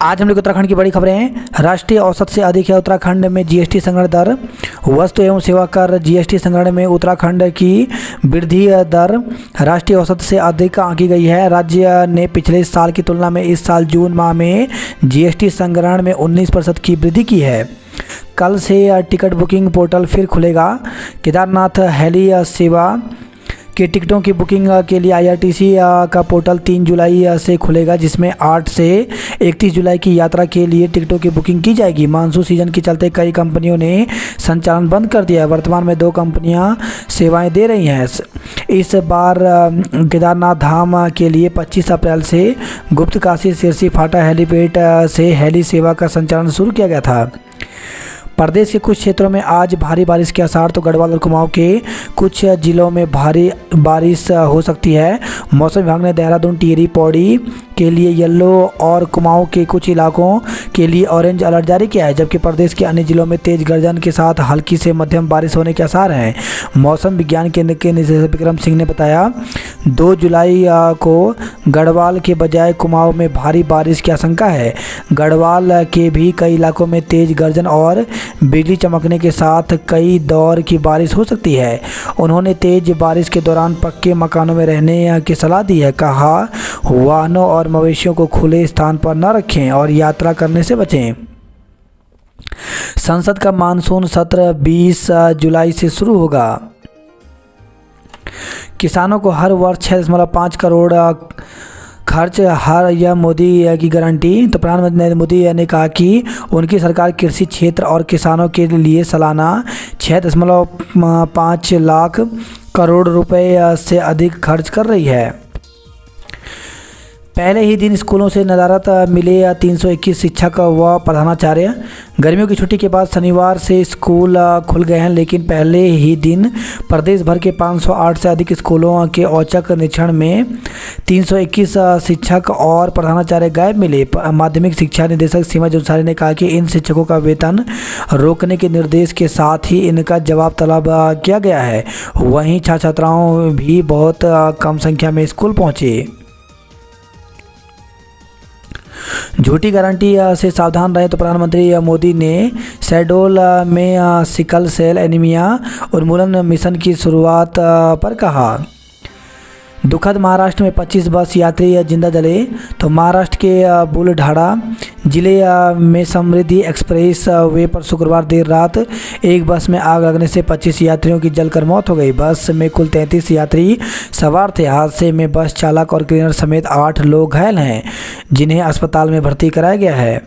आज हम लोग उत्तराखंड की बड़ी खबरें हैं। राष्ट्रीय औसत से अधिक है उत्तराखंड में जीएसटी संग्रहण दर। वस्तु एवं सेवा कर जीएसटी संग्रहण में उत्तराखंड की वृद्धि दर राष्ट्रीय औसत से अधिक आंकी गई है। राज्य ने पिछले साल की तुलना में इस साल जून माह में जीएसटी संग्रहण में 19% की वृद्धि की है। कल से टिकट बुकिंग पोर्टल फिर खुलेगा। केदारनाथ हेली सेवा के टिकटों की बुकिंग के लिए आईआरसीटीसी का पोर्टल 3 जुलाई से खुलेगा, जिसमें 8 से 31 जुलाई की यात्रा के लिए टिकटों की बुकिंग की जाएगी। मानसून सीजन के चलते कई कंपनियों ने संचालन बंद कर दिया है। वर्तमान में 2 कंपनियां सेवाएं दे रही हैं। इस बार केदारनाथ धाम के लिए 25 अप्रैल से गुप्तकाशी सिरसी फाटा हेलीपैड से हेली सेवा का संचालन शुरू किया गया था। प्रदेश के कुछ क्षेत्रों में आज भारी बारिश के आसार, तो गढ़वाल और कुमाऊं के कुछ जिलों में भारी बारिश हो सकती है। मौसम विभाग ने देहरादून, टिहरी, पौड़ी के लिए येलो और कुमाऊं के कुछ इलाकों के लिए ऑरेंज अलर्ट जारी किया है, जबकि प्रदेश के अन्य जिलों में तेज गर्जन के साथ हल्की से मध्यम बारिश होने के आसार हैं। मौसम विज्ञान केंद्र के निदेशक विक्रम सिंह ने बताया 2 जुलाई को गढ़वाल के बजाय कुमाऊं में भारी बारिश की आशंका है। गढ़वाल के भी कई इलाकों में तेज गर्जन और बिजली चमकने के साथ कई दौर की बारिश हो सकती है। उन्होंने तेज बारिश के दौरान पक्के मकानों में रहने की सलाह दी है। कहा वाहनों और मवेशियों को खुले स्थान पर न रखें और यात्रा करने से बचें। संसद का मानसून सत्र 20 जुलाई से शुरू होगा। किसानों को हर वर्ष 6.5 करोड़ खर्च हर यह मोदी की गारंटी। तो प्रधानमंत्री नरेंद्र मोदी ने कहा कि उनकी सरकार कृषि क्षेत्र और किसानों के लिए सालाना 6.5 लाख करोड़ रुपए से अधिक खर्च कर रही है। पहले ही दिन स्कूलों से नदारत मिले 321 शिक्षक व प्रधानाचार्य। गर्मियों की छुट्टी के बाद शनिवार से स्कूल खुल गए हैं, लेकिन पहले ही दिन प्रदेश भर के 508 से अधिक स्कूलों के औचक निरीक्षण में 321 शिक्षक और प्रधानाचार्य गायब मिले। माध्यमिक शिक्षा निदेशक सीमा जुल्सारी ने कहा कि इन शिक्षकों का वेतन रोकने के निर्देश के साथ ही इनका जवाब तलब किया गया है। वहीं छात्र छात्राओं भी बहुत कम संख्या में स्कूल पहुँचे। झूठी गारंटी से सावधान रहे, तो प्रधानमंत्री मोदी ने शहडोल में सिकल सेल एनीमिया उन्मूलन मिशन की शुरुआत पर कहा। दुखद महाराष्ट्र में 25 बस यात्री जिंदा जले। तो महाराष्ट्र के बुलढाणा जिले में समृद्धि एक्सप्रेस वे पर शुक्रवार देर रात एक बस में आग लगने से 25 यात्रियों की जलकर मौत हो गई। बस में कुल 33 यात्री सवार थे। हादसे में बस चालक और क्लीनर समेत 8 लोग घायल हैं, जिन्हें अस्पताल में भर्ती कराया गया है।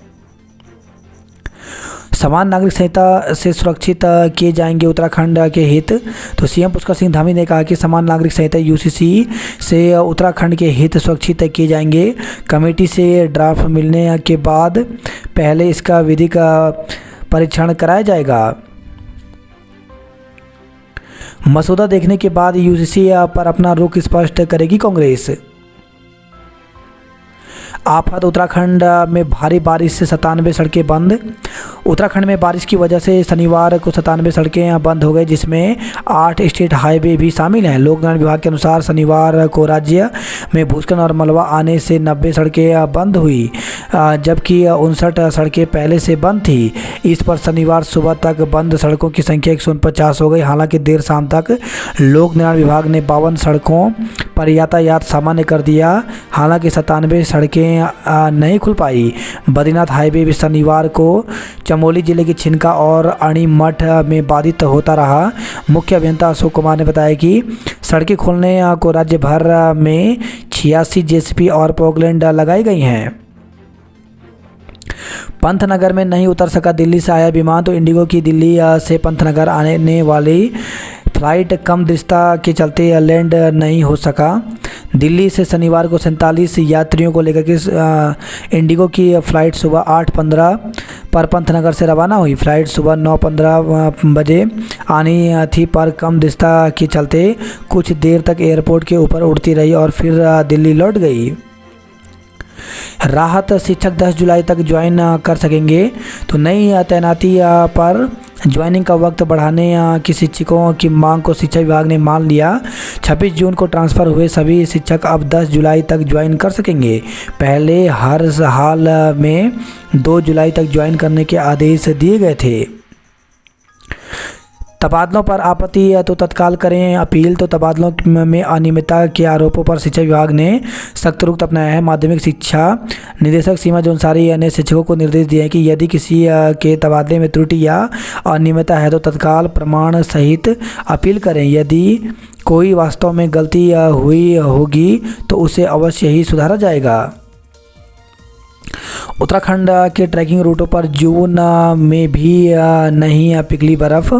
समान नागरिक संहिता से सुरक्षित किए जाएंगे उत्तराखंड के हित। तो सीएम पुष्कर सिंह धामी ने कहा कि समान नागरिक संहिता यूसीसी से उत्तराखंड के हित सुरक्षित किए जाएंगे। कमेटी से ड्राफ्ट मिलने के बाद पहले इसका विधिक परीक्षण कराया जाएगा। मसौदा देखने के बाद यूसीसी पर अपना रुख स्पष्ट करेगी कांग्रेस। आफत, उत्तराखंड में भारी बारिश से 97 सड़कें बंद। उत्तराखंड में बारिश की वजह से शनिवार को 97 सड़कें बंद हो गई, जिसमें 8 स्टेट हाईवे भी शामिल हैं। लोक निर्माण विभाग के अनुसार शनिवार को राज्य में भूस्खलन और मलबा आने से 90 सड़कें बंद हुई, जबकि 59 सड़कें पहले से बंद थी। इस पर शनिवार सुबह तक बंद सड़कों की संख्या 149 हो गई। हालांकि देर शाम तक लोक निर्माण विभाग ने 52 सड़कों पर यातायात सामान्य कर दिया। हालांकि 97 सड़कें नहीं खुल पाई। बद्रीनाथ हाईवे भी शनिवार को चमोली जिले की छिनका और अणीमठ में बाधित होता रहा। मुख्य अभियंता अशोक कुमार ने बताया कि सड़कें खोलने को राज्य भर में 86 जेसीबी और पॉकलैंड लगाई गई हैं। पंतनगर में नहीं उतर सका दिल्ली से आया विमान। तो इंडिगो की दिल्ली से पंतनगर आने वाली फ्लाइट कम दृष्टा के चलते लैंड नहीं हो सका। दिल्ली से शनिवार को 47 यात्रियों को लेकर के इंडिगो की फ़्लाइट सुबह 8:15 पर पंतनगर से रवाना हुई। फ़्लाइट सुबह 9:15 बजे आनी थी, पर कम दृष्टा के चलते कुछ देर तक एयरपोर्ट के ऊपर उड़ती रही और फिर दिल्ली लौट गई। राहत, शिक्षक 10 जुलाई तक ज्वाइन कर सकेंगे। तो नई तैनाती पर ज्वाइनिंग का वक्त बढ़ाने की शिक्षकों की मांग को शिक्षा विभाग ने मान लिया। 26 जून को ट्रांसफ़र हुए सभी शिक्षक अब 10 जुलाई तक ज्वाइन कर सकेंगे। पहले हर हाल में 2 जुलाई तक ज्वाइन करने के आदेश दिए गए थे। तबादलों पर आपत्ति तो तत्काल करें अपील। तो तबादलों में अनियमितता के आरोपों पर शिक्षा विभाग ने सख्त रुख अपनाया है। माध्यमिक शिक्षा निदेशक सीमा जोनसारी ने शिक्षकों को निर्देश दिए हैं कि यदि किसी के तबादले में त्रुटि या अनियमितता है तो तत्काल प्रमाण सहित अपील करें। यदि कोई वास्तव में गलती हुई होगी तो उसे अवश्य ही सुधारा जाएगा। उत्तराखंड के ट्रैकिंग रूटों पर जून में भी नहीं पिघली बर्फ़।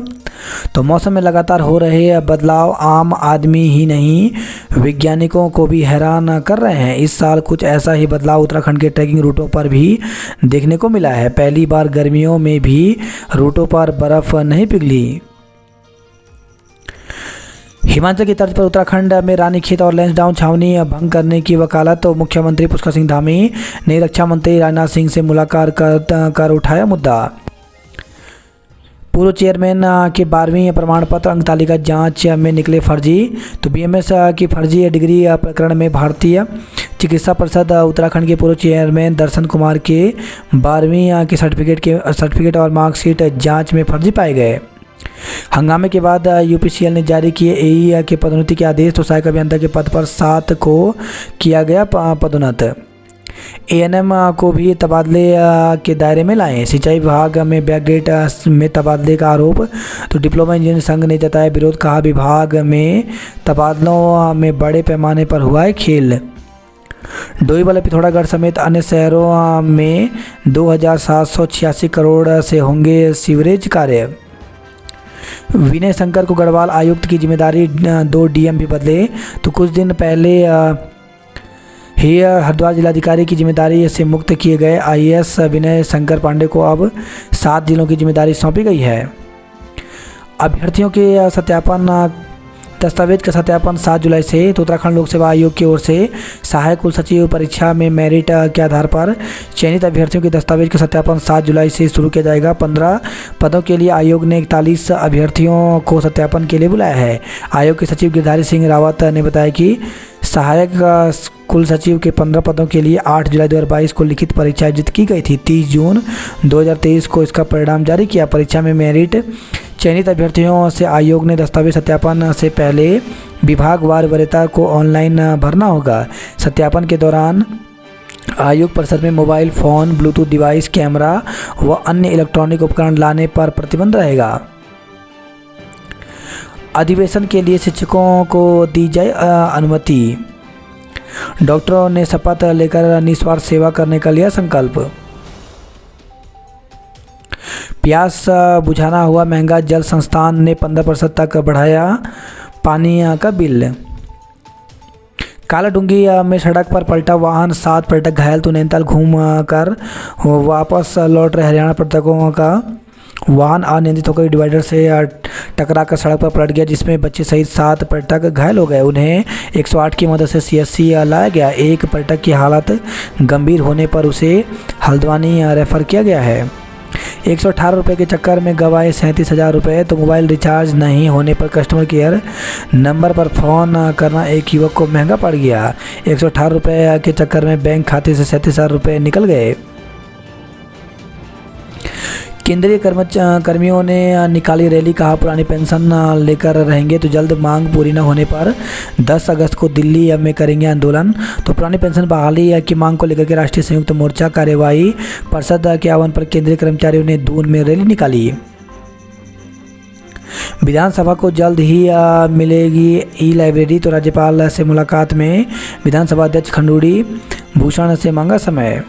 तो मौसम में लगातार हो रहे बदलाव आम आदमी ही नहीं वैज्ञानिकों को भी हैरान कर रहे हैं। इस साल कुछ ऐसा ही बदलाव उत्तराखंड के ट्रैकिंग रूटों पर भी देखने को मिला है। पहली बार गर्मियों में भी रूटों पर बर्फ़ नहीं पिघली। हिमाचल की तर्ज पर उत्तराखंड में रानीखेत और लैंसडाउन छावनी भंग करने की वकालत। तो मुख्यमंत्री पुष्कर सिंह धामी ने रक्षा मंत्री राजनाथ सिंह से मुलाकात कर उठाया मुद्दा। पूर्व चेयरमैन के 12वीं प्रमाण पत्र अंक तालिका जांच में निकले फर्जी। तो बीएमएस की फर्जी डिग्री प्रकरण में भारतीय चिकित्सा परिषद उत्तराखंड के पूर्व चेयरमैन दर्शन कुमार के 12वीं के सर्टिफिकेट और मार्कशीट जांच में फर्जी पाए गए। हंगामे के बाद यूपीसीएल ने जारी किए एई के पदोन्नति के आदेश। तो सहायक अभियंता के पद पर 7 को किया गया पदोन्नत। एएनएम को भी तबादले के दायरे में लाएं। सिंचाई विभाग में बैकडेट में तबादले का आरोप। तो डिप्लोमा इंजीनियर संघ ने जताया विरोध। कहा विभाग में तबादलों में बड़े पैमाने पर हुआ है खेल। डोईवाला पिथौरागढ़ समेत अन्य शहरों में 2786 करोड़ से होंगे सीवरेज कार्य। विनय शंकर को गढ़वाल आयुक्त की जिम्मेदारी। 2 डीएम भी बदले। तो कुछ दिन पहले ही हरिद्वार जिलाधिकारी की जिम्मेदारी से मुक्त किए गए आईएएस विनय शंकर पांडे को अब 7 जिलों की जिम्मेदारी सौंपी गई है। अभ्यर्थियों के सत्यापन दस्तावेज का सत्यापन 7 जुलाई से। तो उत्तराखंड लोक सेवा आयोग की ओर से सहायक कुल सचिव परीक्षा में मेरिट के आधार पर चयनित अभ्यर्थियों के दस्तावेज का सत्यापन 7 जुलाई से शुरू किया जाएगा। 15 पदों के लिए आयोग ने 41 अभ्यर्थियों को सत्यापन के लिए बुलाया है। आयोग के सचिव गिरधारी सिंह रावत ने बताया कि सहायक कुल सचिव के 15 पदों के लिए 8 जुलाई 2022 को लिखित परीक्षा आयोजित की गई थी। 30 जून 2023 को इसका परिणाम जारी किया। परीक्षा में मेरिट चयनित अभ्यर्थियों से आयोग ने दस्तावेज सत्यापन से पहले विभागवार वरीयता को ऑनलाइन भरना होगा। सत्यापन के दौरान आयोग परिसर में mobile phone, Bluetooth device, camera व अन्य इलेक्ट्रॉनिक उपकरण लाने पर प्रतिबंध रहेगा। अधिवेशन के लिए शिक्षकों को दी जाए अनुमति। डॉक्टरों ने शपथ लेकर निस्वार्थ सेवा करने का लिया संकल्प। प्यास बुझाना हुआ महंगा। जल संस्थान ने 15% तक बढ़ाया पानी का बिल। कालाडूंगी में सड़क पर पलटा वाहन, 7 पर्यटक घायल। तो नैनीताल घूम कर वापस लौट रहे हरियाणा पर्यटकों का वाहन अनियंत्रित होकर डिवाइडर से टकरा कर सड़क पर पलट गया, जिसमें बच्चे सहित 7 पर्यटक घायल हो गए। उन्हें 108 की मदद से सीएससी लाया गया। एक पर्यटक की हालत गंभीर होने पर उसे हल्द्वानी रेफर किया गया है। 118 रुपये के चक्कर में गंवाए 37,000 रुपये। तो मोबाइल रिचार्ज नहीं होने पर कस्टमर केयर नंबर पर फ़ोन करना एक युवक को महंगा पड़ गया। 118 रुपये के चक्कर में बैंक खाते से 37,000 रुपये निकल गए। केंद्रीय कर्मियों ने निकाली रैली। कहा पुरानी पेंशन लेकर रहेंगे तो जल्द मांग पूरी न होने पर 10 अगस्त को दिल्ली में करेंगे आंदोलन। तो पुरानी पेंशन बहाली की मांग को लेकर के राष्ट्रीय संयुक्त मोर्चा कार्यवाही परिषद के आह्वान पर केंद्रीय कर्मचारियों ने दून में रैली निकाली। विधानसभा को जल्द ही मिलेगी ई लाइब्रेरी। तो राज्यपाल से मुलाकात में विधानसभा अध्यक्ष खंडूड़ी भूषण से मांगा समय।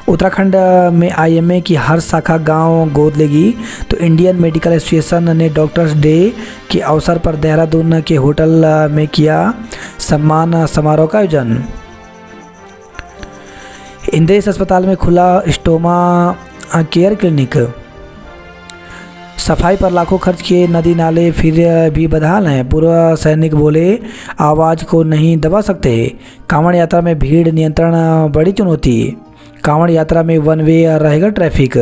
उत्तराखंड में आईएमए की हर शाखा गांव गोद लेगी। तो इंडियन मेडिकल एसोसिएशन ने डॉक्टर्स डे के अवसर पर देहरादून के होटल में किया सम्मान समारोह का आयोजन। इंद्रेश अस्पताल में खुला स्टोमा केयर क्लिनिक। सफाई पर लाखों खर्च किए नदी नाले फिर भी बदहाल हैं। पूर्व सैनिक बोले आवाज़ को नहीं दबा सकते। कांवड़ यात्रा में भीड़ नियंत्रण बड़ी चुनौती। कांवड़ यात्रा में 1 वे रहेगा ट्रैफिक।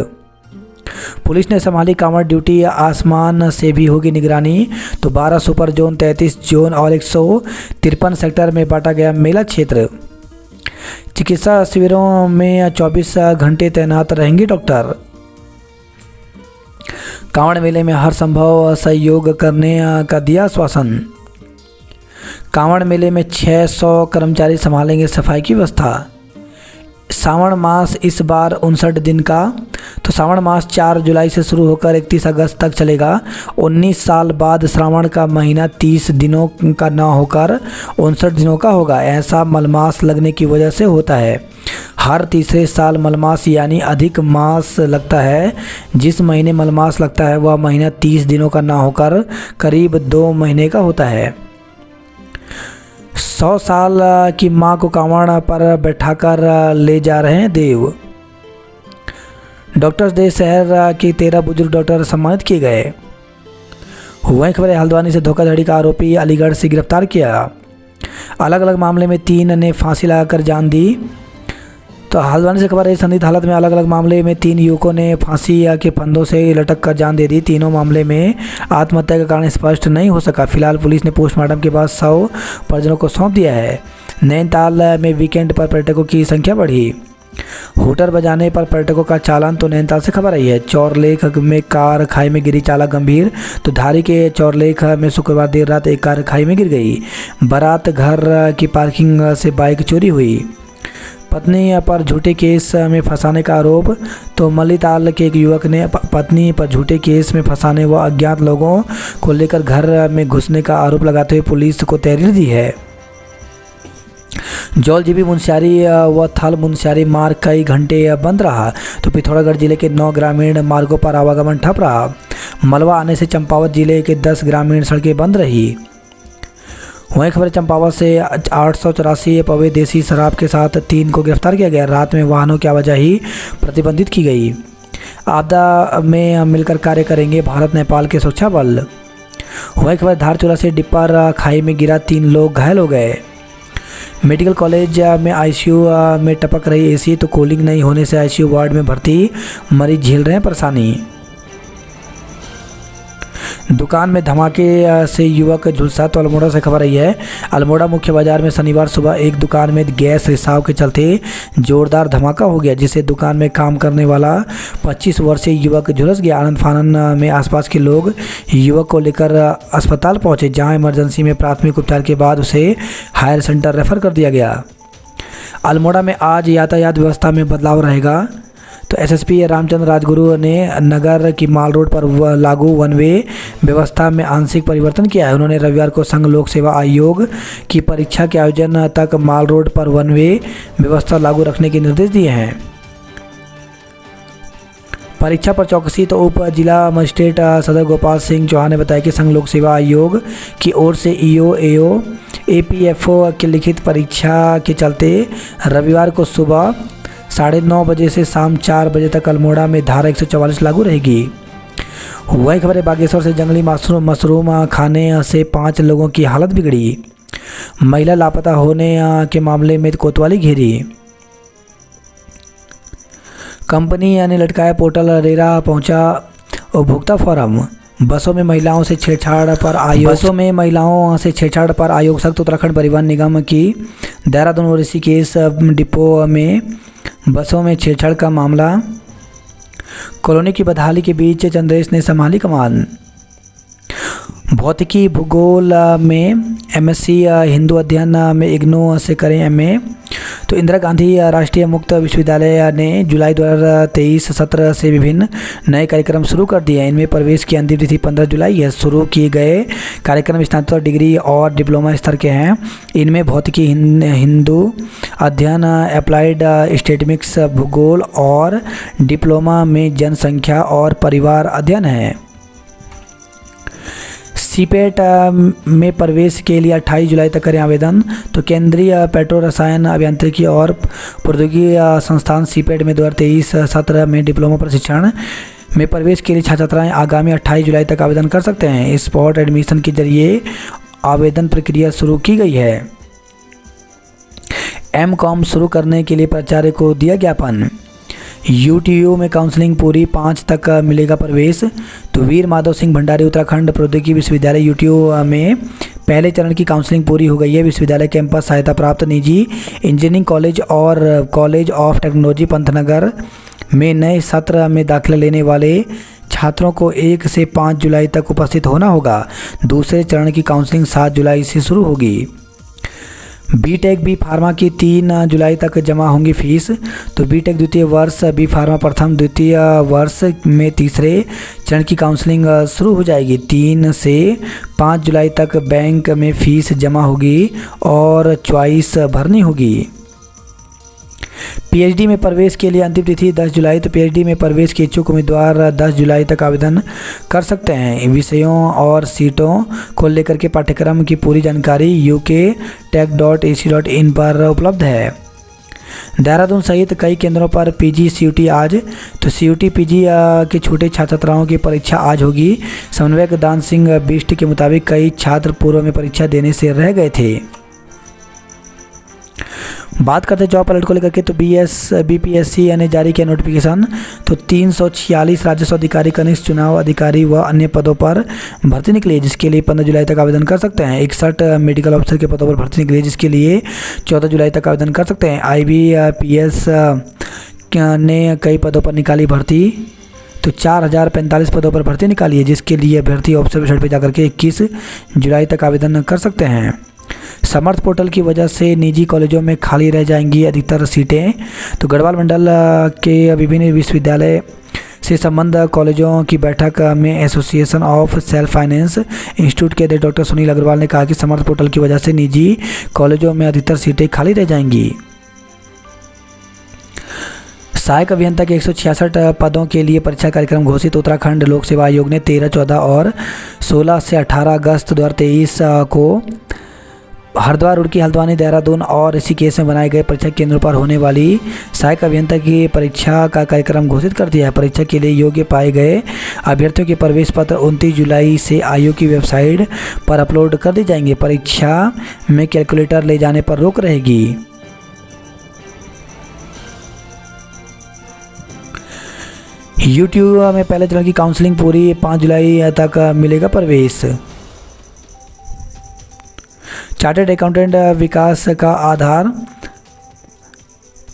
पुलिस ने संभाली कांवड़ ड्यूटी, आसमान से भी होगी निगरानी। तो 12 सुपर जोन, 33 जोन और 153 सेक्टर में बांटा गया मेला क्षेत्र। चिकित्सा शिविरों में 24 घंटे तैनात रहेंगे डॉक्टर। कांवड़ मेले में हर संभव सहयोग करने का दिया आश्वासन। कांवड़ मेले में 600 कर्मचारी संभालेंगे सफाई की व्यवस्था। श्रावण मास इस बार 59 दिन का। तो श्रावण मास 4 जुलाई से शुरू होकर 31 अगस्त तक चलेगा। 19 साल बाद श्रावण का महीना 30 दिनों का न होकर 59 दिनों का होगा। ऐसा मलमास लगने की वजह से होता है। हर तीसरे साल मलमास यानी अधिक मास लगता है। जिस महीने मलमास लगता है वह महीना 30 दिनों का न होकर करीब 2 महीने का होता है। 100 साल की मां को कांवड़ पर बैठाकर ले जा रहे हैं देव। डॉक्टर्स डे शहर के 13 बुजुर्ग डॉक्टर सम्मानित किए गए। वहीं खबर है हल्द्वानी से धोखाधड़ी का आरोपी अलीगढ़ से गिरफ्तार किया। अलग अलग मामले में 3 ने फांसी लगाकर जान दी। तो हल्द्वानी से खबर है संदिग्ध हालत में अलग अलग मामले में 3 युवकों ने फांसी के फंदों से लटक कर जान दे दी। तीनों मामले में आत्महत्या का कारण स्पष्ट नहीं हो सका। फिलहाल पुलिस ने पोस्टमार्टम के बाद 100 परिजनों को सौंप दिया है। नैनीताल में वीकेंड पर पर्यटकों की संख्या बढ़ी। हूटर बजाने पर पर्यटकों का चालान। तो नैनीताल से खबर आई है चौरलेख में कार खाई में गिरी, चालक गंभीर। तो धारी के चौरलेख में शुक्रवार देर रात एक कार खाई में गिर गई। बारात घर की पार्किंग से बाइक चोरी हुई। पत्नी पर झूठे केस में फंसाने का आरोप। तो मल्लीताल के एक युवक ने पत्नी पर झूठे केस में फंसाने व अज्ञात लोगों को लेकर घर में घुसने का आरोप लगाते हुए पुलिस को तहरीर दी है। जौलजीबी मुंशियारी व थल मुंशियारी मार्ग कई घंटे बंद रहा। तो पिथौरागढ़ जिले के 9 ग्रामीण मार्गों पर आवागमन ठप रहा। मलवा आने से चंपावत जिले के 10 ग्रामीण सड़कें बंद रही। वहीं खबर चंपावत से 884 पवे देसी शराब के साथ 3 को गिरफ्तार किया गया। रात में वाहनों की आवाजाही प्रतिबंधित की गई। आपदा में मिलकर कार्य करेंगे भारत नेपाल के सुरक्षा बल। वहीं खबर धारचूला से डिप्पर खाई में गिरा, 3 लोग घायल हो गए। मेडिकल कॉलेज में आईसीयू में टपक रही एसी। तो कूलिंग नहीं होने से आईसीयू वार्ड में भर्ती मरीज झेल रहे हैं परेशानी। दुकान में धमाके से युवक झुलसा। तो अल्मोड़ा से खबर आई है अल्मोड़ा मुख्य बाजार में शनिवार सुबह एक दुकान में गैस रिसाव के चलते जोरदार धमाका हो गया, जिससे दुकान में काम करने वाला 25 वर्षीय युवक झुलस गया। आनंद फानन में आसपास के लोग युवक को लेकर अस्पताल पहुंचे, जहां इमरजेंसी में प्राथमिक उपचार के बाद उसे हायर सेंटर रेफर कर दिया गया। अल्मोड़ा में आज यातायात व्यवस्था में बदलाव रहेगा। तो एसएसपी रामचंद्र राजगुरु ने नगर की माल रोड पर लागू वन वे व्यवस्था में आंशिक परिवर्तन किया है। उन्होंने रविवार को संघ लोक सेवा आयोग की परीक्षा के आयोजन तक माल रोड पर वन वे व्यवस्था लागू रखने के निर्देश दिए हैं। परीक्षा पर चौकसी। तो उप जिला मजिस्ट्रेट सदर गोपाल सिंह चौहान ने बताया कि संघ लोक सेवा आयोग की ओर से ईओ, एओ, एपीएफओ की लिखित परीक्षा के चलते रविवार को सुबह 9:30 बजे से शाम 4 बजे तक अल्मोड़ा में धारा 144 लागू रहेगी। वही खबर है बागेश्वर से जंगली मशरूम खाने से 5 लोगों की हालत बिगड़ी। महिला लापता होने के मामले में कोतवाली घेरी। कंपनी ने लटकाया पोर्टल, रेरा पहुंचा उपभोक्ता फोरम। बसों में महिलाओं से छेड़छाड़ पर आयोग सख्त। उत्तराखंड परिवहन निगम की देहरादून और ऋषिकेश डिपो में बसों में छेड़छाड़ का मामला। कॉलोनी की बदहाली के बीच चंद्रेश ने संभाली कमान। भौतिकी भूगोल में एमएससी, हिंदू अध्ययन में इग्नू से करें एमए। तो इंदिरा गांधी राष्ट्रीय मुक्त विश्वविद्यालय ने जुलाई 2023 सत्र से विभिन्न नए कार्यक्रम शुरू कर दिए हैं। इनमें प्रवेश की अंतिम तिथि 15 जुलाई है। शुरू किए गए कार्यक्रम स्नातक डिग्री और डिप्लोमा स्तर के हैं। इनमें भौतिकी, हिंदू अध्ययन, अप्लाइड स्टैटिस्टिक्स, भूगोल और डिप्लोमा में जनसंख्या और परिवार अध्ययन है। सीपेट में प्रवेश के लिए 28 जुलाई तक करें आवेदन। तो केंद्रीय पेट्रो रसायन अभियांत्रिकी और प्रौद्योगिकी संस्थान सीपेट में 2023 सत्र में डिप्लोमा प्रशिक्षण में प्रवेश के लिए छात्र छात्राएं आगामी 28 जुलाई तक आवेदन कर सकते हैं। स्पॉट एडमिशन के जरिए आवेदन प्रक्रिया शुरू की गई है। एमकॉम शुरू करने के लिए प्राचार्य को दिया ज्ञापन। यूटीयू में काउंसलिंग पूरी 5 तक मिलेगा प्रवेश। तो वीर माधव सिंह भंडारी उत्तराखंड प्रौद्योगिकी विश्वविद्यालय यूटीयू में पहले चरण की काउंसलिंग पूरी हो गई है। विश्वविद्यालय कैंपस सहायता प्राप्त निजी इंजीनियरिंग कॉलेज और कॉलेज ऑफ टेक्नोलॉजी पंतनगर में नए सत्र में दाखिला लेने वाले छात्रों को 1 से 5 जुलाई तक उपस्थित होना होगा। दूसरे चरण की काउंसलिंग 7 जुलाई से शुरू होगी। बीटेक बी फार्मा की 3 जुलाई तक जमा होंगी फीस। तो बीटेक द्वितीय वर्ष, बी फार्मा प्रथम द्वितीय वर्ष में तीसरे चरण की काउंसलिंग शुरू हो जाएगी। 3 से 5 जुलाई तक बैंक में फ़ीस जमा होगी और चॉइस भरनी होगी। पीएचडी में प्रवेश के लिए अंतिम तिथि 10 जुलाई। तो पीएचडी में प्रवेश के इच्छुक उम्मीदवार 10 जुलाई तक आवेदन कर सकते हैं। विषयों और सीटों को लेकर के पाठ्यक्रम की पूरी जानकारी ukTech.ac.in पर उपलब्ध है। देहरादून सहित कई केंद्रों पर पीजी सीयूटी आज। तो सीयूटी पीजी के छोटे छात्र छात्राओं की परीक्षा आज होगी। समन्वयक दान सिंह बिष्ट के मुताबिक कई छात्र पूर्व में परीक्षा देने से रह गए थे। बात करते हैं जॉब अलर्ट को लेकर के। तो बीपीएससी ने जारी किया नोटिफिकेशन। तो 346 राजस्व अधिकारी, कनिष्ठ चुनाव अधिकारी व अन्य पदों पर भर्ती निकली है, जिसके लिए 15 जुलाई तक आवेदन कर सकते हैं। 61 मेडिकल ऑफिसर के पदों पर भर्ती निकली है, जिसके लिए 14 जुलाई तक आवेदन कर सकते हैं। IBPS ने कई पदों पर निकाली भर्ती। तो 4045 पदों पर भर्ती निकाली है, जिसके लिए अभ्यर्थी ऑफिसर वेबसाइट पर जाकर के 21 जुलाई तक आवेदन कर सकते हैं। समर्थ पोर्टल की वजह से निजी कॉलेजों में खाली रह जाएंगी अधिकतर सीटें। तो गढ़वाल मंडल के विभिन्न विश्वविद्यालय से संबंध कॉलेजों की बैठक में association of self finance institute के अध्यक्ष डॉक्टर सुनील अग्रवाल ने कहा कि समर्थ पोर्टल की वजह से निजी कॉलेजों में अधिकतर सीटें खाली रह जाएंगी। सहायक अभियंता के 166 पदों के लिए परीक्षा कार्यक्रम घोषित। उत्तराखंड लोक सेवा आयोग ने 13, 14 और 16 से 18 अगस्त 2023 को हरिद्वार, रुड़की, हल्द्वानी, देहरादून और ऋषिकेश में बनाए गए परीक्षा केंद्रों पर होने वाली सहायक अभियंता की परीक्षा का कार्यक्रम घोषित कर दिया है। परीक्षा के लिए योग्य पाए गए अभ्यर्थियों के प्रवेश पत्र 29 जुलाई से आयोग की वेबसाइट पर अपलोड कर दिए जाएंगे। परीक्षा में कैलकुलेटर ले जाने पर रोक रहेगी। यूट्यूब में पहले चरण की काउंसलिंग पूरी, 5 जुलाई तक मिलेगा प्रवेश। चार्टर्ड अकाउंटेंट विकास का आधार।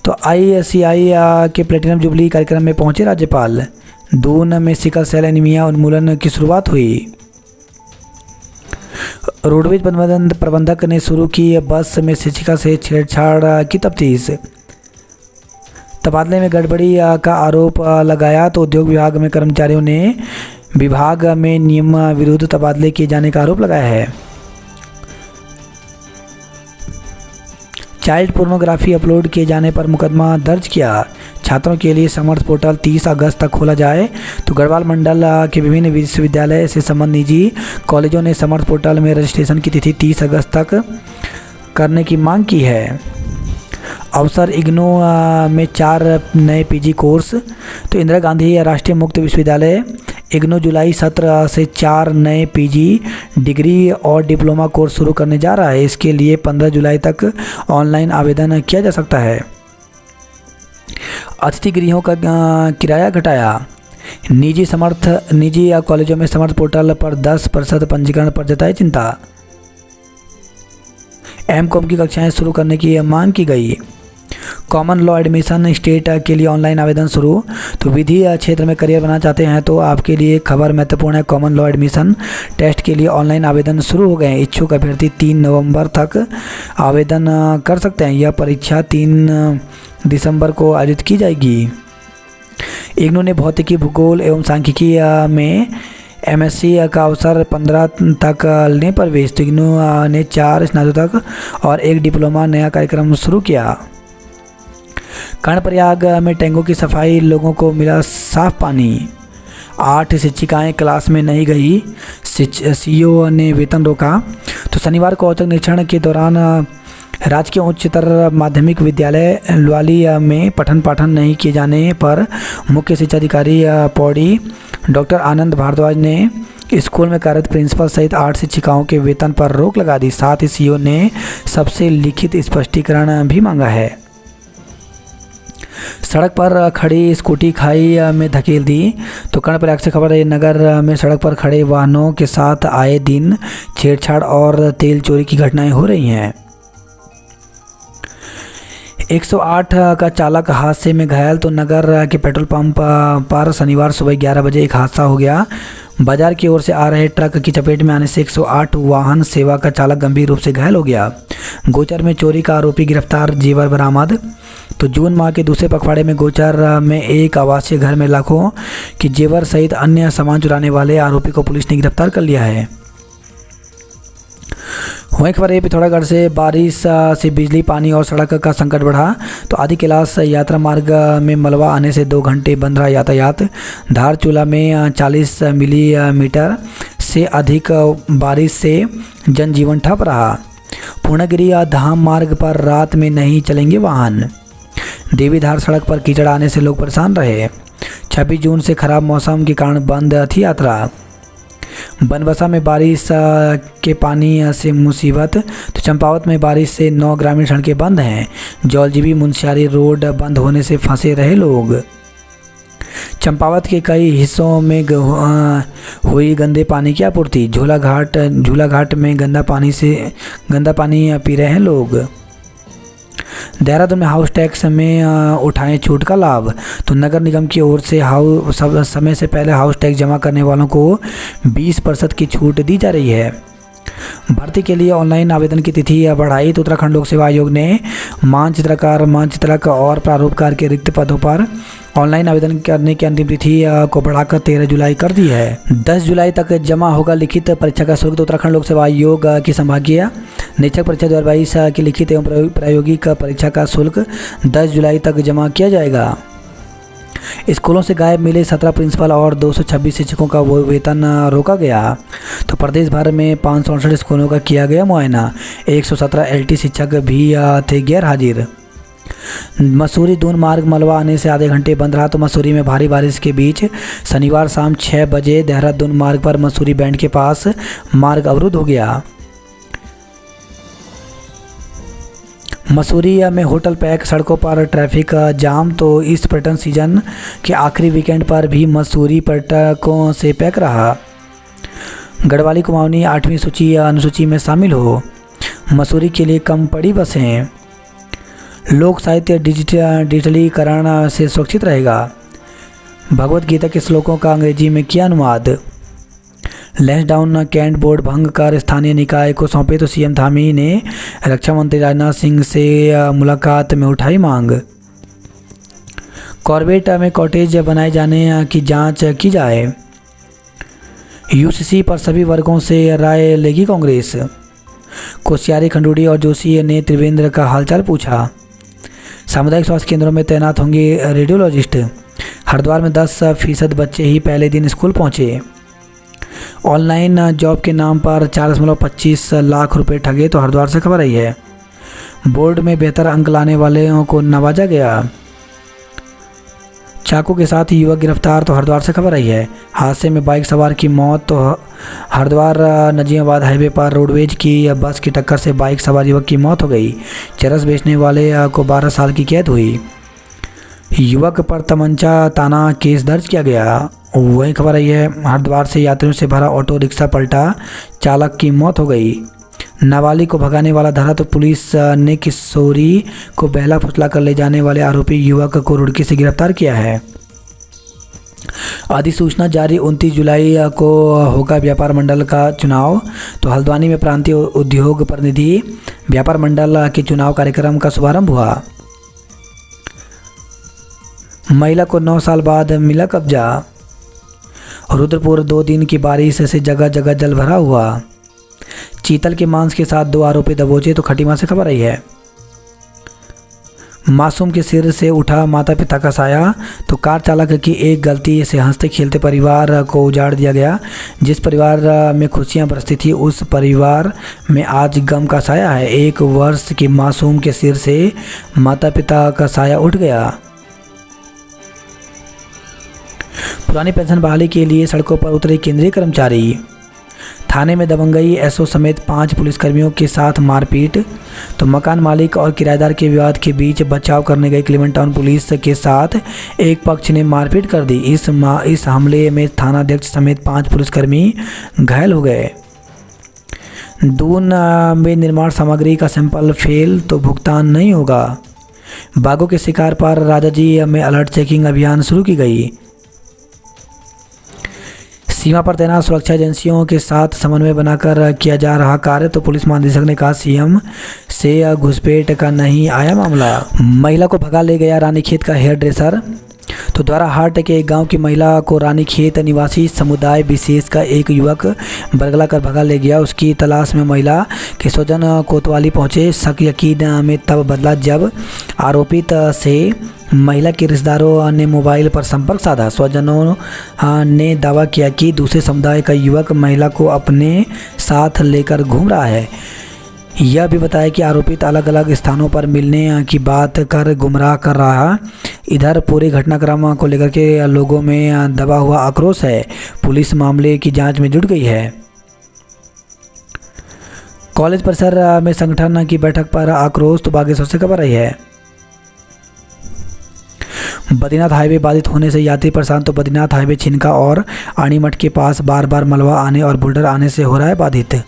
तो ICI के प्लेटिनम जुबली कार्यक्रम में पहुंचे राज्यपाल। दून में सिकल सेल एनीमिया उन्मूलन की शुरुआत हुई। रोडवेज प्रबंधक ने शुरू की बस में शिक्षिका से छेड़छाड़ की तफ्तीश। तबादले में गड़बड़ी का आरोप लगाया। तो उद्योग विभाग में कर्मचारियों ने विभाग में नियम विरुद्ध तबादले किए जाने का आरोप लगाया है। चाइल्ड पोर्नोग्राफी अपलोड किए जाने पर मुकदमा दर्ज किया। छात्रों के लिए समर्थ पोर्टल 30 अगस्त तक खोला जाए। तो गढ़वाल मंडल के विभिन्न विश्वविद्यालय से संबंध निजी कॉलेजों ने समर्थ पोर्टल में रजिस्ट्रेशन की तिथि 30 अगस्त तक करने की मांग की है। अवसर इग्नू में 4 नए पीजी कोर्स। तो इंदिरा गांधी राष्ट्रीय मुक्त विश्वविद्यालय इग्नू जुलाई सत्र से 4 नए पीजी डिग्री और डिप्लोमा कोर्स शुरू करने जा रहा है। इसके लिए 15 जुलाई तक ऑनलाइन आवेदन किया जा सकता है। अतिथि गृहों का किराया घटाया। निजी कॉलेजों में समर्थ पोर्टल पर 10% पंजीकरण पर जताई चिंता। MCOM की कक्षाएं शुरू करने की मांग की गई। कॉमन लॉ एडमिशन स्टेट के लिए ऑनलाइन आवेदन शुरू। तो विधि क्षेत्र में करियर बनाना चाहते हैं तो आपके लिए खबर महत्वपूर्ण है। कॉमन लॉ एडमिशन टेस्ट के लिए ऑनलाइन आवेदन शुरू हो गए हैं। इच्छुक अभ्यर्थी 3 नवंबर तक आवेदन कर सकते हैं। यह परीक्षा 3 दिसंबर को आयोजित की जाएगी। इग्नू ने भौतिकी, भूगोल एवं सांख्यिकी में MSc का अवसर 15 तक लेने प्रवेश। तो इग्नू ने 4 स्नातक और 1 डिप्लोमा नया कार्यक्रम शुरू किया। कर्णप्रयाग में टैंकों की सफाई, लोगों को मिला साफ पानी। 8 शिक्षिकाएं क्लास में नहीं गई, CEO ने वेतन रोका। तो शनिवार को औचक निरीक्षण के दौरान राजकीय उच्चतर माध्यमिक विद्यालय लुआली में पठन पाठन नहीं किए जाने पर मुख्य शिक्षा अधिकारी पौड़ी डॉक्टर आनंद भारद्वाज ने स्कूल में कार्यरत प्रिंसिपल सहित 8 शिक्षिकाओं के वेतन पर रोक लगा दी। साथ ही CEO ने सबसे लिखित स्पष्टीकरण भी मांगा है। सड़क पर खड़ी स्कूटी खाई में धकेल दी। तो कर्णप्रयाग से खबर है, नगर में सड़क पर खड़े वाहनों के साथ आए दिन छेड़छाड़ और तेल चोरी की घटनाएं हो रही हैं। 108 का चालक हादसे में घायल। तो नगर के पेट्रोल पंप पर शनिवार सुबह 11 बजे एक हादसा हो गया। बाजार की ओर से आ रहे ट्रक की चपेट में आने से 108 वाहन सेवा का चालक गंभीर रूप से घायल हो गया। गोचर में चोरी का आरोपी गिरफ्तार, जेवर बरामद। तो जून माह के दूसरे पखवाड़े में गोचर में एक आवासीय घर में लाखों की जेवर सहित अन्य सामान चुराने वाले आरोपी को पुलिस ने गिरफ्तार कर लिया है। वहीं खबर है, पिथौरागढ़ से बारिश से बिजली, पानी और सड़क का संकट बढ़ा। तो आदि कैलाश यात्रा मार्ग में मलबा आने से 2 घंटे बंद रहा यातायात। धारचूला में 40 मिलीमीटर से अधिक बारिश से जनजीवन ठप रहा। पूर्णगिरी धाम मार्ग पर रात में नहीं चलेंगे वाहन। देवीधार सड़क पर कीचड़ आने से लोग परेशान रहे। 26 जून से खराब मौसम के कारण बंद थी यात्रा। बनबसा में बारिश के पानी से मुसीबत। तो चंपावत में बारिश से 9 ग्रामीण सड़कें बंद हैं। जौलजीबी मुंशियारी रोड बंद होने से फंसे रहे लोग। चंपावत के कई हिस्सों में हुई गंदे पानी की आपूर्ति। झूला घाट में गंदा पानी पी रहे हैं लोग। देहरादून में हाउस टैक्स में उठाएं छूट का लाभ। तो नगर निगम की ओर से समय से पहले हाउस टैक्स जमा करने वालों को 20% की छूट दी जा रही है। भर्ती के लिए ऑनलाइन आवेदन की तिथि बढ़ाई। तो उत्तराखंड लोक सेवा आयोग ने मानचित्रक और प्रारूपकार के रिक्त पदों पर ऑनलाइन आवेदन करने की अंतिम तिथि को बढ़ाकर 13 जुलाई कर दी है। 10 जुलाई तक जमा होगा लिखित परीक्षा का शुल्क। तो उत्तराखंड लोक सेवा आयोग की संभागीय निरीक्षक परीक्षा 2022 की लिखित एवं प्रायोगिक परीक्षा का शुल्क 10 जुलाई तक जमा किया जाएगा। स्कूलों से गायब मिले 17 प्रिंसिपल और 226 शिक्षकों का वेतन रोका गया। तो प्रदेश भर में 568 स्कूलों का किया गया मुआयना। 117 LT शिक्षक भी थे गैर हाजिर। मसूरी दून मार्ग मलबा आने से आधे घंटे बंद रहा। तो मसूरी में भारी बारिश के बीच शनिवार शाम 6 बजे देहरादून मार्ग पर मसूरी बैंड के पास मार्ग अवरुद्ध हो गया। मसूरी में होटल पैक, सड़कों पर ट्रैफिक जाम। तो इस पर्यटन सीजन के आखिरी वीकेंड पर भी मसूरी पर्यटकों से पैक रहा। गढ़वाली कुमाऊनी 8वीं अनुसूची में शामिल हो। मसूरी के लिए कम पड़ी बसें। लोक साहित्य डिजिटलीकरण से सुरक्षित रहेगा। भगवत गीता के श्लोकों का अंग्रेजी में किया अनुवाद। लैंसडाउन कैंट बोर्ड भंग कर स्थानीय निकाय को सौंपे। तो सीएम धामी ने रक्षा मंत्री राजनाथ सिंह से मुलाकात में उठाई मांग। कॉर्बेट में कॉटेज बनाए जाने की जांच की जाए। यूसीसी पर सभी वर्गों से राय लेगी कांग्रेस। कोश्यारी, खंडूड़ी और जोशी ने त्रिवेंद्र का हालचाल पूछा। सामुदायिक स्वास्थ्य केंद्रों में तैनात होंगे रेडियोलॉजिस्ट। हरिद्वार में 10% बच्चे ही पहले दिन स्कूल पहुंचे। ऑनलाइन जॉब के नाम पर 4.25 लाख रुपए ठगे। तो हरिद्वार से खबर आई है। बोर्ड में बेहतर अंक लाने वालों को नवाजा गया। चाकू के साथ युवक गिरफ्तार। तो हरिद्वार से खबर आई है। हादसे में बाइक सवार की मौत। तो हरिद्वार नजीमाबाद हाईवे पर रोडवेज की बस की टक्कर से बाइक सवार युवक की मौत हो गई। चरस बेचने वाले को 12 साल की कैद हुई। युवक पर तमंचा ताना केस दर्ज किया गया। वही खबर आई है। हरिद्वार से यात्रियों से भरा ऑटो रिक्शा पलटा, चालक की मौत हो गई। नाबालिग को भगाने वाला धरा। तो पुलिस ने किशोरी को बहला फुसला कर ले जाने वाले आरोपी युवक को रुड़की से गिरफ्तार किया है। अधिसूचना जारी। 29 जुलाई को होगा व्यापार मंडल का चुनाव। तो हल्द्वानी में प्रांतीय उद्योग प्रतिनिधि व्यापार मंडल के चुनाव कार्यक्रम का शुभारंभ हुआ। महिला को 9 साल बाद मिला कब्जा। रुद्रपुर 2 दिन की बारिश से जगह जगह जल भरा हुआ। चीतल के मांस के साथ 2 आरोपी दबोचे। तो खटीमा से खबर आई है। मासूम के सिर से उठा माता पिता का साया। तो कार चालक की एक गलती से हंसते खेलते परिवार को उजाड़ दिया गया। जिस परिवार में खुशियां बरसती थी उस परिवार में आज गम का साया है। 1 वर्ष की मासूम के सिर से माता पिता का साया उठ गया। पुरानी पेंशन बहाली के लिए सड़कों पर उतरे केंद्रीय कर्मचारी। थाने में दबंगई, एसओ समेत 5 पुलिसकर्मियों के साथ मारपीट। तो मकान मालिक और किराएदार के विवाद के बीच बचाव करने गई क्लीमेंट टाउन पुलिस के साथ एक पक्ष ने मारपीट कर दी। इस हमले में थानाध्यक्ष समेत 5 पुलिसकर्मी घायल हो गए। दून में निर्माण सामग्री का सैंपल फेल तो भुगतान नहीं होगा। बाघों के शिकार पर राजाजी में अलर्ट चेकिंग अभियान शुरू की गई। सीमा पर तैनात सुरक्षा एजेंसियों के साथ समन्वय बनाकर किया जा रहा कार्य। तो पुलिस महानिदेशक ने कहा, सीएम से घुसपैठ का नहीं आया मामला। महिला को भगा ले गया रानीखेत का हेयर ड्रेसर। तो द्वाराहाट के एक गांव की महिला को रानीखेत निवासी समुदाय विशेष का एक युवक बरगला कर भगा ले गया। उसकी तलाश में महिला के स्वजन कोतवाली पहुंचे। शक यकीन में तब बदला जब आरोपित से महिला के रिश्तेदारों ने मोबाइल पर संपर्क साधा। स्वजनों ने दावा किया कि दूसरे समुदाय का युवक महिला को अपने साथ लेकर घूम रहा है। यह भी बताया कि आरोपित अलग अलग स्थानों पर मिलने की बात कर गुमराह कर रहा। इधर पूरे घटनाक्रम को लेकर के लोगों में दबा हुआ आक्रोश है। पुलिस मामले की जांच में जुट गई है। कॉलेज परिसर में संगठन की बैठक पर आक्रोश। तो बागेश्वर से खबर आई है। बद्रीनाथ हाईवे बाधित होने से यात्री परेशान। तो बद्रीनाथ हाईवे छिनका और आनीमठ के पास बार बार मलबा आने और बुल्डर आने से हो रहा है बाधित।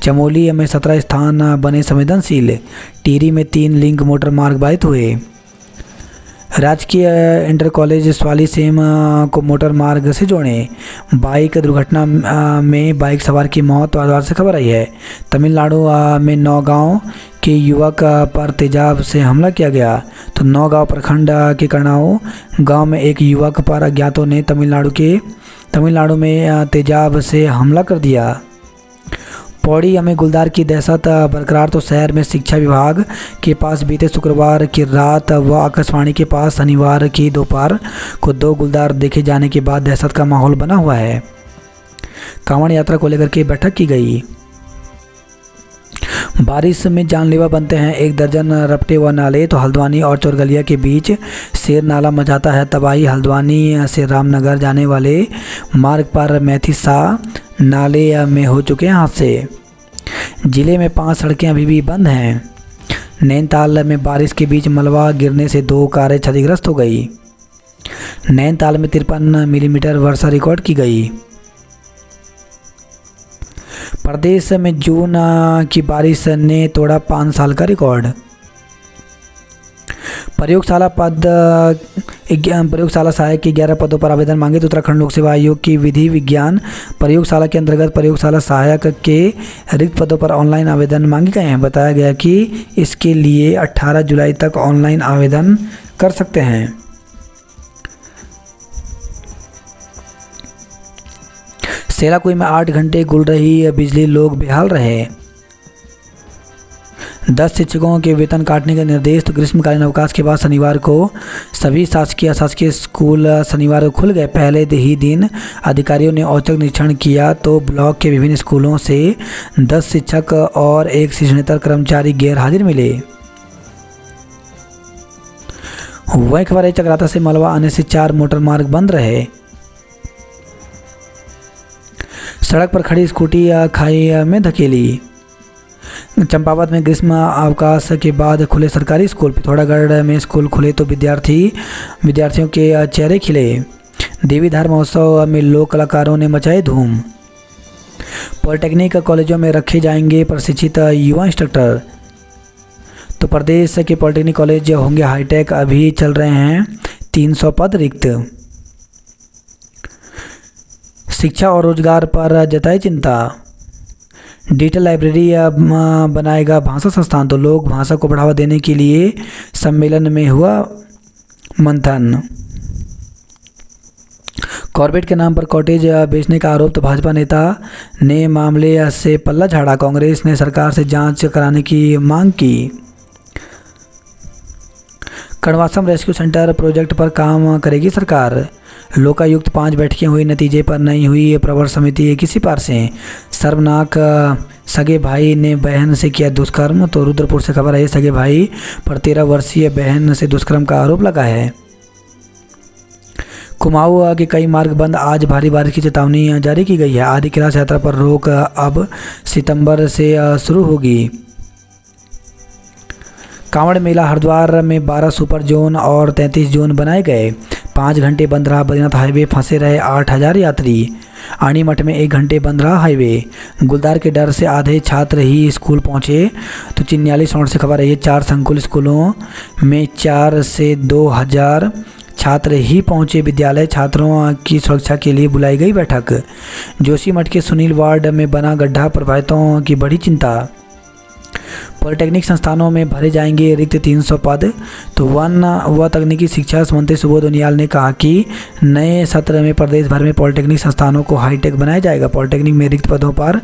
चमोली में 17 स्थान बने संवेदनशील। टिहरी में 3 लिंक मोटर मार्ग बाधित हुए। राजकीय इंटर कॉलेज स्वाली सेम को मोटर मार्ग से जोड़ें। बाइक दुर्घटना में बाइक सवार की मौत। वारदात से खबर आई है। तमिलनाडु में नौगांव के युवक पर तेजाब से हमला किया गया। तो नौगांव प्रखंड के करनाऊ गांव में एक युवक पर अज्ञातों ने तमिलनाडु में तेजाब से हमला कर दिया। पौड़ी में गुलदार की दहशत बरकरार। तो शहर में शिक्षा विभाग के पास बीते शुक्रवार की रात व आकाशवाणी के पास शनिवार की दोपहर को 2 गुलदार देखे जाने के बाद दहशत का माहौल बना हुआ है। कांवड़ यात्रा को लेकर के बैठक की गई। बारिश में जानलेवा बनते हैं 1 दर्जन रपटे व नाले। तो हल्द्वानी और चोरगलिया के बीच शेर नाला मचाता है तबाही। हल्द्वानी से रामनगर जाने वाले मार्ग पर मैथीसा नाले में हो चुके हैं हादसे। जिले में 5 सड़कें अभी भी बंद हैं। नैनीताल में बारिश के बीच मलबा गिरने से 2 कारें क्षतिग्रस्त हो गई। नैनीताल में 53 मिलीमीटर वर्षा रिकॉर्ड की गई। प्रदेश में जून की बारिश ने तोड़ा 5 साल का रिकॉर्ड। प्रयोगशाला सहायक के 11 पदों पर आवेदन मांगे। तो उत्तराखंड लोक सेवा आयोग की विधि विज्ञान प्रयोगशाला के अंतर्गत प्रयोगशाला सहायक के रिक्त पदों पर ऑनलाइन आवेदन मांगे गए हैं। बताया गया कि इसके लिए 18 जुलाई तक ऑनलाइन आवेदन कर सकते हैं। सेलाकुई में 8 घंटे गुल रही बिजली, लोग बेहाल रहे। 10 शिक्षकों के वेतन काटने के निर्देश। तो ग्रीष्मकालीन अवकाश के बाद शनिवार को सभी शासकीय अशासकीय स्कूल शनिवार को खुल गए। पहले ही दिन अधिकारियों ने औचक निरीक्षण किया। तो ब्लॉक के विभिन्न स्कूलों से 10 शिक्षक और 1 शिक्षणेतर कर्मचारी गैर हाजिर मिले। वही खबर है, चक्राता से मलबा आने से 4 मोटर मार्ग बंद रहे। सड़क पर खड़ी स्कूटी खाई में धकेली। चंपावत में ग्रीष्म अवकाश के बाद खुले सरकारी स्कूल। पिथौरागढ़ में स्कूल खुले तो विद्यार्थियों के चेहरे खिले। देवीधार महोत्सव में लोक कलाकारों ने मचाई धूम। पॉलिटेक्निक कॉलेजों में रखे जाएंगे प्रशिक्षित युवा इंस्ट्रक्टर। तो प्रदेश के पॉलिटेक्निक कॉलेज होंगे हाईटेक। अभी चल रहे हैं 300 पद रिक्त। शिक्षा और रोजगार पर जताई चिंता। डिजिटल लाइब्रेरी बनाएगा भाषा संस्थान। तो लोक भाषा को बढ़ावा देने के लिए सम्मेलन में हुआ मंथन। कॉर्बेट के नाम पर कॉटेज बेचने का आरोप। तो भाजपा नेता ने मामले से पल्ला झाड़ा। कांग्रेस ने सरकार से जांच कराने की मांग की। कड़वासम रेस्क्यू सेंटर प्रोजेक्ट पर काम करेगी सरकार। लोकायुक्त 5 बैठकें हुई, नतीजे पर नहीं हुई प्रवर समिति किसी पार से। सर्वनाक सगे भाई ने बहन से किया दुष्कर्म। तो रुद्रपुर से खबर है, सगे भाई पर 13 वर्षीय बहन से दुष्कर्म का आरोप लगा है। कुमाऊं के कई मार्ग बंद, आज भारी बारिश की चेतावनी जारी की गई है। आदि कैलाश यात्रा पर रोक अब सितंबर से शुरू होगी। कांवड़ मेला हरिद्वार में 12 सुपर जोन और 33 जोन बनाए गए। 5 घंटे बंद रहा बद्रीनाथ हाईवे, फंसे रहे 8000 यात्री। आनी मठ में 1 घंटे बंद रहा हाईवे। गुलदार के डर से आधे छात्र ही स्कूल पहुंचे। तो चिन्यालीस से खबर है, ये 4 संकुल स्कूलों में 4 से 2000 छात्र ही पहुंचे विद्यालय। छात्रों की सुरक्षा के लिए बुलाई गई बैठक। जोशीमठ के सुनील वार्ड में बना गड्ढा, प्रभावितों की बड़ी चिंता। पॉलिटेक्निक संस्थानों में भरे जाएंगे रिक्त 300 पद। तो वन व तकनीकी शिक्षा मंत्री सुबोध उनियाल ने कहा कि नए सत्र में प्रदेश भर में पॉलिटेक्निक संस्थानों को हाईटेक बनाया जाएगा। पॉलिटेक्निक में रिक्त पदों पर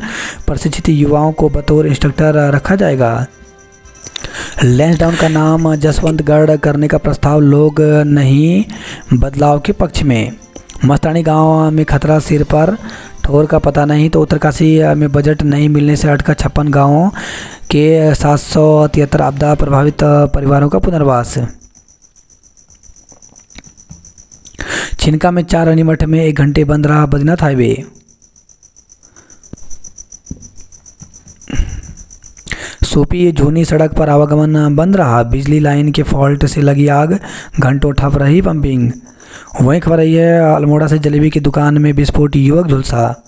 प्रशिक्षित युवाओं को बतौर इंस्ट्रक्टर रखा जाएगा। लैंसडाउन का नाम जसवंतगढ़ करने का प्रस्ताव, लोग नहीं बदलाव के पक्ष में। मस्तानी गांव में खतरा सिर पर, ठोर का पता नहीं। तो उत्तरकाशी में बजट नहीं मिलने से अटका 56 गांवों के 773 आपदा प्रभावित परिवारों का पुनर्वास। छिनका में 4 अनीमठ में 1 घंटे बंद रहा बद्रीनाथ हाईवे। सूपी झूनी सड़क पर आवागमन बंद रहा। बिजली लाइन के फॉल्ट से लगी आग, घंटों ठप रही पंपिंग। वहीं खबर आई है, अल्मोड़ा से जलेबी की दुकान में विस्फोट, युवक झुलसा।